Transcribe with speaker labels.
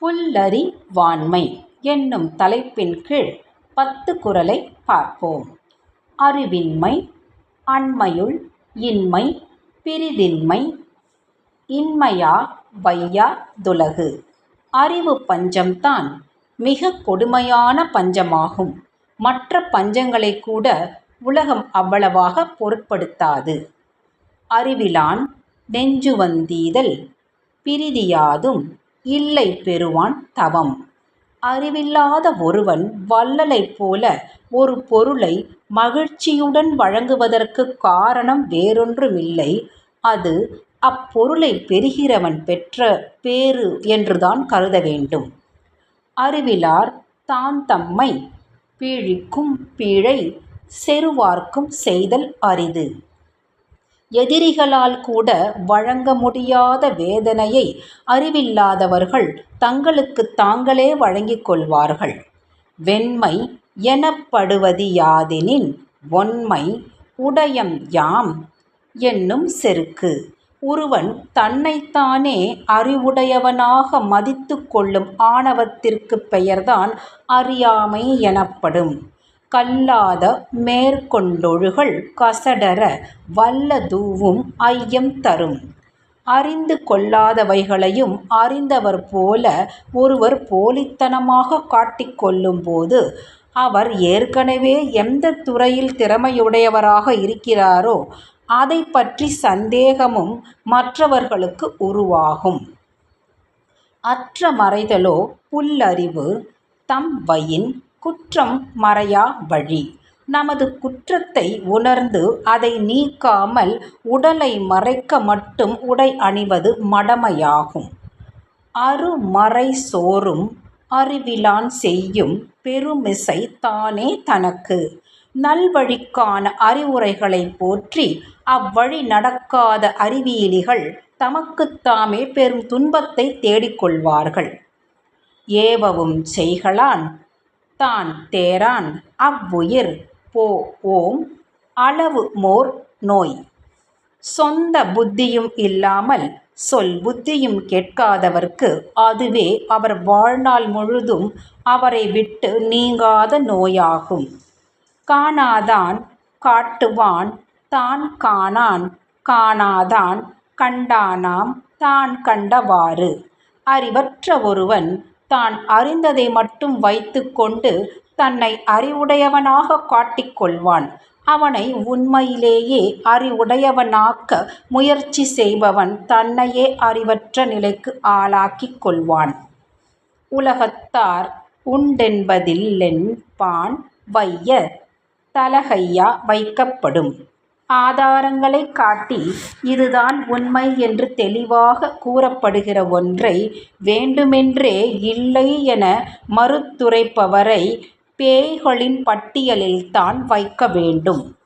Speaker 1: புல்லறி வாண்மை என்னும் தலைப்பின் கீழ் 10 குறளை பார்ப்போம். அறிவின்மை அண்மையுள் இன்மை பிறிதின்மை இன்மையா வையா துலகு. அறிவு பஞ்சம்தான் மிக கொடுமையான பஞ்சமாகும். மற்ற பஞ்சங்களை கூட உலகம் அவ்வளவாக பொருட்படுத்தாது. அறிவிலான் நெஞ்சுவந்தீதல் பிறிதியாதும் இல்லை பெறுவான் தவம். அறிவில்லாத ஒருவன் வள்ளலைப் போல ஒரு பொருளை மகிழ்ச்சியுடன் வழங்குவதற்குக் காரணம் வேறொன்றுமில்லை, அது அப்பொருளை பெறுகிறவன் பெற்ற பேறு என்றுதான் கருத வேண்டும். அறிவிலார் தாந்தம்மை பீழிக்கும் பீழை செறுவார்க்கும் செய்தல் அரிது. எதிரிகளால் கூட வழங்க முடியாத வேதனையை அறிவில்லாதவர்கள் தங்களுக்குத் தாங்களே வழங்கிக் கொள்வார்கள். வெண்மை எனப்படுவதியாதெனின் ஒண்மை உடையம் யாம் என்னும் செருக்கு. ஒருவன் தன்னைத்தானே அறிவுடையவனாக மதித்து கொள்ளும் ஆணவத்திற்குப் பெயர்தான் அறியாமை எனப்படும். கல்லாத மேற்கொண்டொழுகல் கசடற வல்லதூவும் ஐயம் தரும். அறிந்து கொள்ளாதவைகளையும் அறிந்தவர் போல ஒருவர் போலித்தனமாக காட்டிக்கொள்ளும்போது அவர் ஏற்கனவே எந்த துறையில் திறமையுடையவராக இருக்கிறாரோ அதை பற்றி சந்தேகமும் மற்றவர்களுக்கு உருவாகும். அற்ற மறைதலோ புல்லறிவு தம்வயின் குற்றம் மறையா வழி. நமது குற்றத்தை உணர்ந்து அதை நீக்காமல் உடலை மறைக்க மட்டும் உடை அணிவது மடமையாகும். அருமறை சோறும் அறிவிலான் செய்யும் பெருமிசை தானே தனக்கு. நல்வழிக்கான அறிவுரைகளை போற்றி அவ்வழி நடக்காத அறிவியலிகள் தமக்குத்தாமே பெரும் துன்பத்தை தேடிக்கொள்வார்கள். ஏவவும் செய்கலான் தான் தேரான் அவ்வுயிர் போஒம் அளவு மோர் நோய். சொந்த புத்தியும் இல்லாமல் சொல் புத்தியும் கேட்காதவர்க்கு அதுவே அவர் வாழ்நாள் முழுதும் அவரை விட்டு நீங்காத நோயாகும். காணாதான் காட்டுவான் தான் காணான் காணாதான் கண்டானாம் தான் கண்டவாறு. அறிவற்ற ஒருவன் தான் அறிந்ததை மட்டும் வைத்து கொண்டு தன்னை அறிவுடையவனாக காட்டிக்கொள்வான். அவனை உண்மையிலேயே அறிவுடையவனாக்க முயற்சி செய்பவன் தன்னையே அறிவற்ற நிலைக்கு ஆளாக்கிக் கொள்வான். உலகத்தார் உண்டென்பதில்லென்பான் வைய தலகையா வைக்கப்படும். ஆதாரங்களை காட்டி இதுதான் உண்மை என்று தெளிவாக கூறப்படுகிற ஒன்றை வேண்டுமென்றே இல்லை என மறுத்துரைப்பவரை பேய்களின் பட்டியலில்தான் வைக்க வேண்டும்.